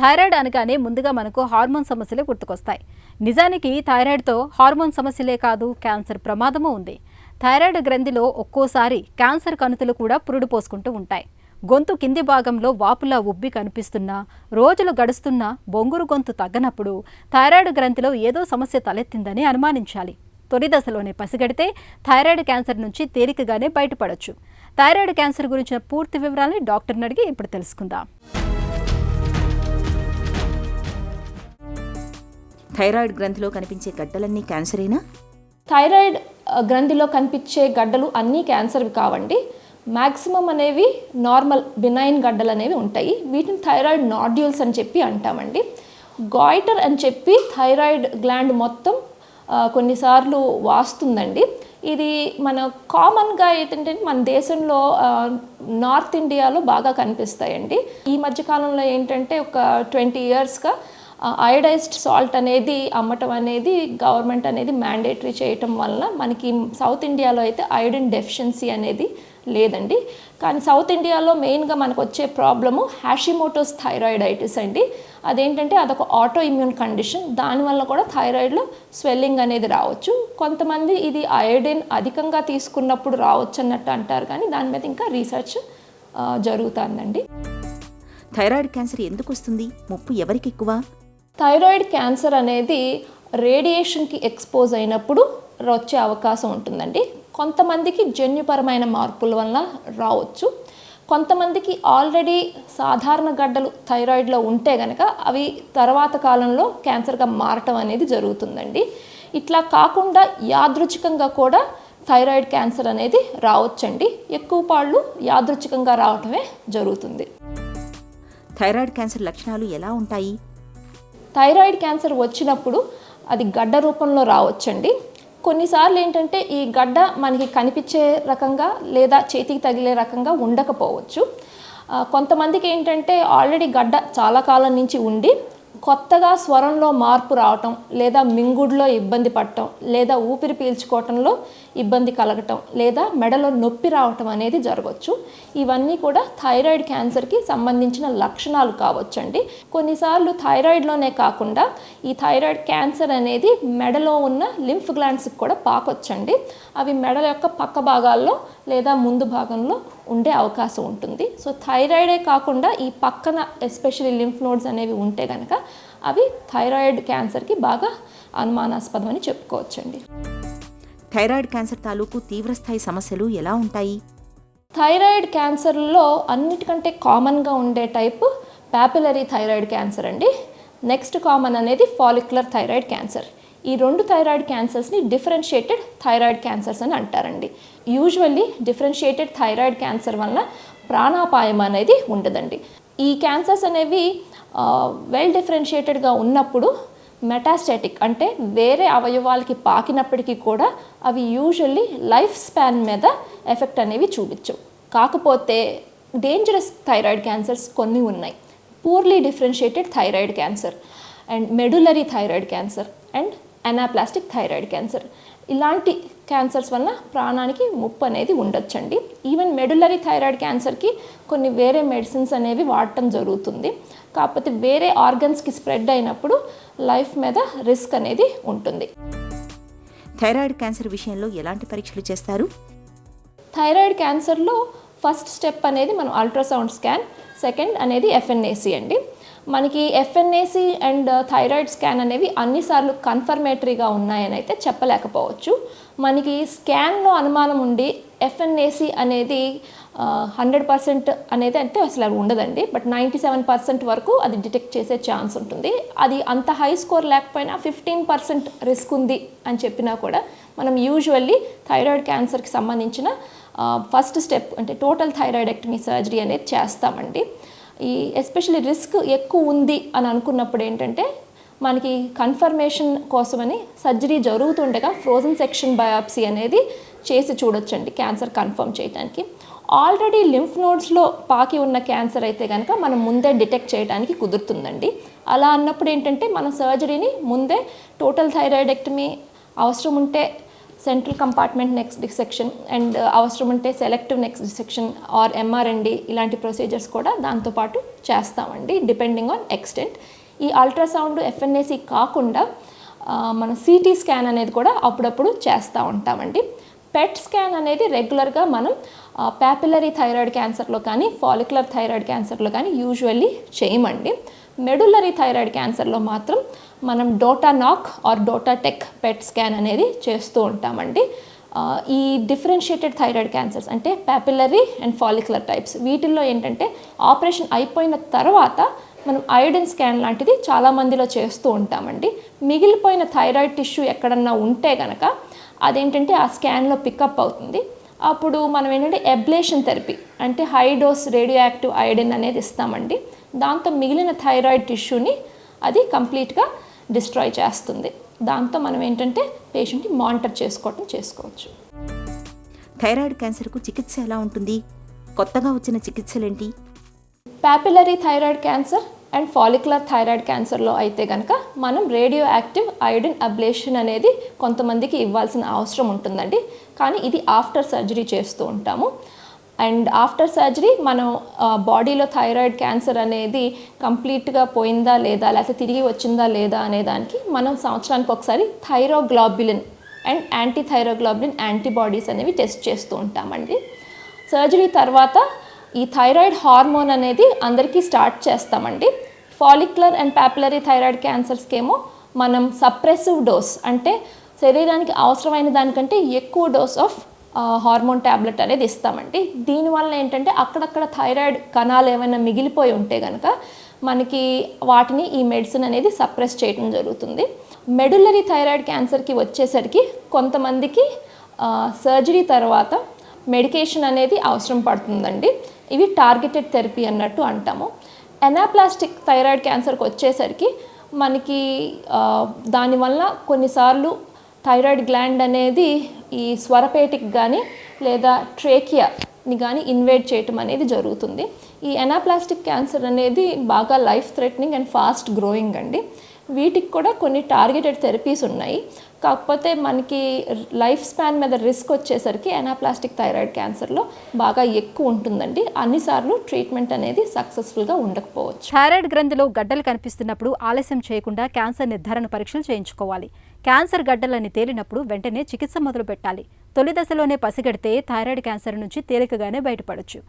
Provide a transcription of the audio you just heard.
Thyroid అనగానే ముందుగా మనకు హార్మోన్ సమస్యలే గుర్తుకొస్తాయి. నిజానికి థైరాయిడ్తో హార్మోన్ సమస్యలే కాదు, క్యాన్సర్ ప్రమాదము ఉంది. థైరాయిడ్ గ్రంథిలో ఒక్కోసారి క్యాన్సర్ కణుతులు కూడా పురుడు పోసుకుంటూ ఉంటాయి. గొంతు కింది భాగంలో వాపులా ఉబ్బి కనిపిస్తున్నా, రోజులు గడుస్తున్నా బొంగురు గొంతు తగ్గనప్పుడు థైరాయిడ్ గ్రంథిలో ఏదో సమస్య తలెత్తిందని అనుమానించాలి. తొలి దశలోనే పసిగడితే థైరాయిడ్ క్యాన్సర్ నుంచి తేలికగానే బయటపడొచ్చు. థైరాయిడ్ క్యాన్సర్ గురించిన పూర్తి వివరాలని డాక్టర్ని అడిగి ఇప్పుడు తెలుసుకుందాం. థైరాయిడ్ గ్రంథిలో కనిపించే గడ్డలన్నీ క్యాన్సరేనా? థైరాయిడ్ గ్రంథిలో కనిపించే గడ్డలు అన్నీ క్యాన్సర్వి కావండి. మ్యాక్సిమం అనేవి నార్మల్ బినైన్ గడ్డలు అనేవి ఉంటాయి. వీటిని థైరాయిడ్ నాడ్యూల్స్ అని చెప్పి అంటామండి. గాయిటర్ అని చెప్పి థైరాయిడ్ గ్లాండ్ మొత్తం కొన్నిసార్లు వాస్తుందండి. ఇది మన కామన్గా ఏంటంటే మన దేశంలో నార్త్ ఇండియాలో బాగా కనిపిస్తాయండి. ఈ మధ్యకాలంలో ఏంటంటే ఒక 20 yearsగా అయోడైజ్డ్ సాల్ట్ అనేది అమ్మటం అనేది గవర్నమెంట్ అనేది మ్యాండేటరీ చేయటం వలన మనకి సౌత్ ఇండియాలో అయితే అయోడిన్ డెఫిషియన్సీ అనేది లేదండి. కానీ సౌత్ ఇండియాలో మెయిన్గా మనకు వచ్చే ప్రాబ్లము హ్యాషిమోటోస్ థైరాయిడైటిస్ అండి. అదేంటంటే అదొక ఆటో ఇమ్యూన్ కండిషన్. దానివల్ల కూడా థైరాయిడ్లో స్వెల్లింగ్ అనేది రావచ్చు. కొంతమంది ఇది అయోడిన్ అధికంగా తీసుకున్నప్పుడు రావచ్చు అన్నట్టు అంటారు, కానీ దాని మీద ఇంకా రీసెర్చ్ జరుగుతుందండి. థైరాయిడ్ క్యాన్సర్ ఎందుకు వస్తుంది? ముప్పు ఎవరికి ఎక్కువ? థైరాయిడ్ క్యాన్సర్ అనేది రేడియేషన్కి ఎక్స్పోజ్ అయినప్పుడు వచ్చే అవకాశం ఉంటుందండి. కొంతమందికి జన్యుపరమైన మార్పుల వల్ల రావచ్చు. కొంతమందికి ఆల్రెడీ సాధారణ గడ్డలు థైరాయిడ్లో ఉంటే కనుక అవి తర్వాత కాలంలో క్యాన్సర్గా మారటం అనేది జరుగుతుందండి. ఇట్లా కాకుండా యాదృచ్ఛికంగా కూడా థైరాయిడ్ క్యాన్సర్ అనేది రావచ్చండి. ఎక్కువ పాళ్ళు యాదృచ్ఛికంగా రావటమే జరుగుతుంది. థైరాయిడ్ క్యాన్సర్ లక్షణాలు ఎలా ఉంటాయి? థైరాయిడ్ క్యాన్సర్ వచ్చినప్పుడు అది గడ్డ రూపంలో రావచ్చండి. కొన్నిసార్లు ఏంటంటే ఈ గడ్డ మనకి కనిపించే రకంగా లేదా చేతికి తగిలే రకంగా ఉండకపోవచ్చు. కొంతమందికి ఏంటంటే ఆల్రెడీ గడ్డ చాలా కాలం నుంచి ఉండి కొత్తగా స్వరంలో మార్పు రావటం, లేదా మింగుడులో ఇబ్బంది పడటం, లేదా ఊపిరి పీల్చుకోవటంలో ఇబ్బంది కలగటం, లేదా మెడలో నొప్పి రావటం అనేది జరగవచ్చు. ఇవన్నీ కూడా థైరాయిడ్ క్యాన్సర్కి సంబంధించిన లక్షణాలు కావచ్చండి. కొన్నిసార్లు థైరాయిడ్లోనే కాకుండా ఈ థైరాయిడ్ క్యాన్సర్ అనేది మెడలో ఉన్న లింఫ్ గ్లాండ్స్కి కూడా పాకొచ్చండి. అవి మెడల యొక్క పక్క భాగాల్లో లేదా ముందు భాగంలో ఉండే అవకాశం ఉంటుంది. సో థైరాయిడే కాకుండా ఈ పక్కన ఎస్పెషల్లీ లింఫ్ నోడ్స్ అనేవి ఉంటే కనుక అవి థైరాయిడ్ క్యాన్సర్కి బాగా అనుమానాస్పదం అని చెప్పుకోవచ్చండి. థైరాయిడ్ క్యాన్సర్ తాలూకు తీవ్రస్థాయి సమస్యలు ఎలా ఉంటాయి? థైరాయిడ్ క్యాన్సర్లో అన్నిటికంటే కామన్గా ఉండే టైప్ పాపిలరీ థైరాయిడ్ క్యాన్సర్ అండి. నెక్స్ట్ కామన్ అనేది ఫాలిక్యులర్ థైరాయిడ్ క్యాన్సర్. ఈ రెండు థైరాయిడ్ క్యాన్సర్స్ని డిఫరెన్షియేటెడ్ థైరాయిడ్ క్యాన్సర్స్ అని అంటారండి. యూజువల్లీ డిఫరెన్షియేటెడ్ థైరాయిడ్ క్యాన్సర్ వల్ల ప్రాణాపాయం అనేది ఉండదండి. ఈ క్యాన్సర్స్ అనేవి వెల్ డిఫరెన్షియేటెడ్గా ఉన్నప్పుడు మెటాస్టాటిక్ అంటే వేరే అవయవాలకి పాకినప్పటికీ కూడా అవి యూజువల్లీ లైఫ్ స్పాన్ మీద ఎఫెక్ట్ అనేవి చూపించవు. కాకపోతే డేంజరస్ థైరాయిడ్ క్యాన్సర్స్ కొన్ని ఉన్నాయి. Purely differentiated thyroid cancer and medullary thyroid cancer and anaplastic thyroid cancer. ఇలాంటి క్యాన్సర్స్ వల్ల ప్రాణానికి ముప్పు అనేది ఉండొచ్చండి. ఈవెన్ మెడులరీ థైరాయిడ్ క్యాన్సర్కి కొన్ని వేరే మెడిసిన్స్ అనేవి వాడటం జరుగుతుంది. కాకపోతే వేరే ఆర్గన్స్కి స్ప్రెడ్ అయినప్పుడు లైఫ్ మీద రిస్క్ అనేది ఉంటుంది. థైరాయిడ్ క్యాన్సర్ విషయంలో ఎలాంటి పరీక్షలు చేస్తారు? థైరాయిడ్ క్యాన్సర్లో ఫస్ట్ స్టెప్ అనేది మనం అల్ట్రాసౌండ్ స్కాన్, సెకండ్ అనేది ఎఫ్ఎన్ఏసి అండి. మనకి ఎఫ్ఎన్ఏసి అండ్ థైరాయిడ్ స్కాన్ అనేవి అన్నిసార్లు కన్ఫర్మేటరీగా ఉన్నాయని అయితే చెప్పలేకపోవచ్చు. మనకి స్కాన్లో అనుమానం ఉండి ఎఫ్ఎన్ఏసి అనేది 100% అనేది అంటే అసలు ఉండదండి. బట్ 97% వరకు అది డిటెక్ట్ చేసే ఛాన్స్ ఉంటుంది. అది అంత హై స్కోర్ లేకపోయినా 15% రిస్క్ ఉంది అని చెప్పినా కూడా మనం యూజువల్లీ థైరాయిడ్ క్యాన్సర్కి సంబంధించిన ఫస్ట్ స్టెప్ అంటే టోటల్ థైరాయిడెక్టమీ సర్జరీ అనేది చేస్తామండి. ఈ ఎస్పెషల్లీ రిస్క్ ఎక్కువ ఉంది అని అనుకున్నప్పుడు ఏంటంటే మనకి కన్ఫర్మేషన్ కోసమని సర్జరీ జరుగుతుండగా ఫ్రోజన్ సెక్షన్ బయాప్సీ అనేది చేసి చూడొచ్చండి క్యాన్సర్ కన్ఫర్మ్ చేయడానికి. ఆల్రెడీ లింఫ్ నోడ్స్లో పాకి ఉన్న క్యాన్సర్ అయితే కనుక మనం ముందే డిటెక్ట్ చేయడానికి కుదురుతుందండి. అలా అన్నప్పుడు ఏంటంటే మన సర్జరీని ముందే టోటల్ థైరాయిడెక్టమీ అవసరం ఉంటే central compartment neck dissection and అవసరం ఉంటే సెలెక్టివ్ నెక్ డిసెక్షన్ ఆర్ ఎంఆర్ఎండి ఇలాంటి ప్రొసీజర్స్ కూడా దాంతోపాటు చేస్తామండి డిపెండింగ్ ఆన్ ఎక్స్టెంట్. ఈ అల్ట్రాసౌండ్ ఎఫ్ఎన్ఏసి కాకుండా మన సిటీ స్కాన్ అనేది కూడా అప్పుడప్పుడు చేస్తూ ఉంటామండి. పెట్ స్కాన్ అనేది రెగ్యులర్గా మనం ప్యాపిలరీ థైరాయిడ్ క్యాన్సర్లో కానీ ఫాలిక్యులర్ థైరాయిడ్ క్యాన్సర్లో కానీ యూజువల్లీ చేయమండి. మెడులరీ థైరాయిడ్ క్యాన్సర్లో మాత్రం మనం డోటానాక్ ఆర్ డోటాటెక్ పెట్ స్కాన్ అనేది చేస్తూ ఉంటామండి. ఈ డిఫరెన్షియేటెడ్ థైరాయిడ్ క్యాన్సర్స్ అంటే ప్యాపిలరీ అండ్ ఫాలిక్యులర్ టైప్స్ వీటిల్లో ఏంటంటే ఆపరేషన్ అయిపోయిన తర్వాత మనం అయోడిన్ స్కాన్ లాంటిది చాలామందిలో చేస్తూ ఉంటామండి. మిగిలిపోయిన థైరాయిడ్ టిష్యూ ఎక్కడన్నా ఉంటే కనుక అదేంటంటే ఆ స్కాన్లో పికప్ అవుతుంది. అప్పుడు మనం ఏంటంటే ఎబ్లేషన్ థెరపీ అంటే high dose radio active iodine అనేది ఇస్తామండి. దాంతో మిగిలిన థైరాయిడ్ టిష్యూని అది కంప్లీట్గా డిస్ట్రాయ్ చేస్తుంది. దాంతో మనం ఏంటంటే పేషెంట్ని మానిటర్ చేసుకోవచ్చు. థైరాయిడ్ క్యాన్సర్కు చికిత్స ఎలా ఉంటుంది? కొత్తగా వచ్చిన చికిత్సలేంటి? Papillary thyroid cancer and follicular thyroid క్యాన్సర్లో అయితే కనుక మనం రేడియో యాక్టివ్ అయోడిన్ అబ్లేషన్ అనేది కొంతమందికి ఇవ్వాల్సిన అవసరం ఉంటుందండి. కానీ ఇది ఆఫ్టర్ సర్జరీ చేస్తూ ఉంటాము. అండ్ ఆఫ్టర్ సర్జరీ మనం బాడీలో థైరాయిడ్ క్యాన్సర్ అనేది కంప్లీట్గా పోయిందా లేదా లేకపోతే తిరిగి వచ్చిందా లేదా అనే దానికి మనం సంవత్సరానికి ఒకసారి థైరోగ్లోబులిన్ అండ్ యాంటీథైరోగ్లోబులిన్ యాంటీబాడీస్ అనేవి టెస్ట్ చేస్తూ ఉంటామండి. సర్జరీ తర్వాత ఈ థైరాయిడ్ హార్మోన్ అనేది అందరికీ స్టార్ట్ చేస్తామండి. ఫాలిక్యులర్ అండ్ ప్యాపిలరీ థైరాయిడ్ క్యాన్సర్స్కి ఏమో మనం సప్రెసివ్ డోస్ అంటే శరీరానికి అవసరమైన దానికంటే ఎక్కువ డోస్ ఆఫ్ హార్మోన్ ట్యాబ్లెట్ అనేది ఇస్తామండి. దీనివల్ల ఏంటంటే అక్కడక్కడ థైరాయిడ్ కణాలు ఏమైనా మిగిలిపోయి ఉంటే కనుక మనకి వాటిని ఈ మెడిసిన్ అనేది సప్రెస్ చేయడం జరుగుతుంది. మెడులరీ థైరాయిడ్ క్యాన్సర్కి వచ్చేసరికి కొంతమందికి సర్జరీ తర్వాత మెడికేషన్ అనేది అవసరం పడుతుందండి. ఇవి టార్గెటెడ్ థెరపీ అన్నట్టు అంటాము. ఎనాప్లాస్టిక్ థైరాయిడ్ క్యాన్సర్కి వచ్చేసరికి మనకి దానివల్ల కొన్నిసార్లు థైరాయిడ్ గ్లాండ్ అనేది ఈ స్వరపేటికి కానీ లేదా ట్రేకియాని కానీ ఇన్వేడ్ చేయటం అనేది జరుగుతుంది. ఈ ఎనాప్లాస్టిక్ క్యాన్సర్ అనేది బాగా life threatening and fast growing అండి. వీటికి కూడా కొన్ని టార్గెటెడ్ థెరపీస్ ఉన్నాయి. కాకపోతే మనకి లైఫ్ స్పాన్ మీద రిస్క్ వచ్చేసరికి ఎనాప్లాస్టిక్ థైరాయిడ్ క్యాన్సర్లో బాగా ఎక్కువ ఉంటుందండి. అన్నిసార్లు ట్రీట్మెంట్ అనేది సక్సెస్ఫుల్గా ఉండకపోవచ్చు. థైరాయిడ్ గ్రంథిలో గడ్డలు కనిపిస్తున్నప్పుడు ఆలస్యం చేయకుండా క్యాన్సర్ నిర్ధారణ పరీక్షలు చేయించుకోవాలి. క్యాన్సర్ గడ్డలని తేలినప్పుడు వెంటనే చికిత్స మొదలు పెట్టాలి. తొలి దశలోనే పసిగడితే థైరాయిడ్ క్యాన్సర్ నుంచి తేలికగానే బయటపడొచ్చు.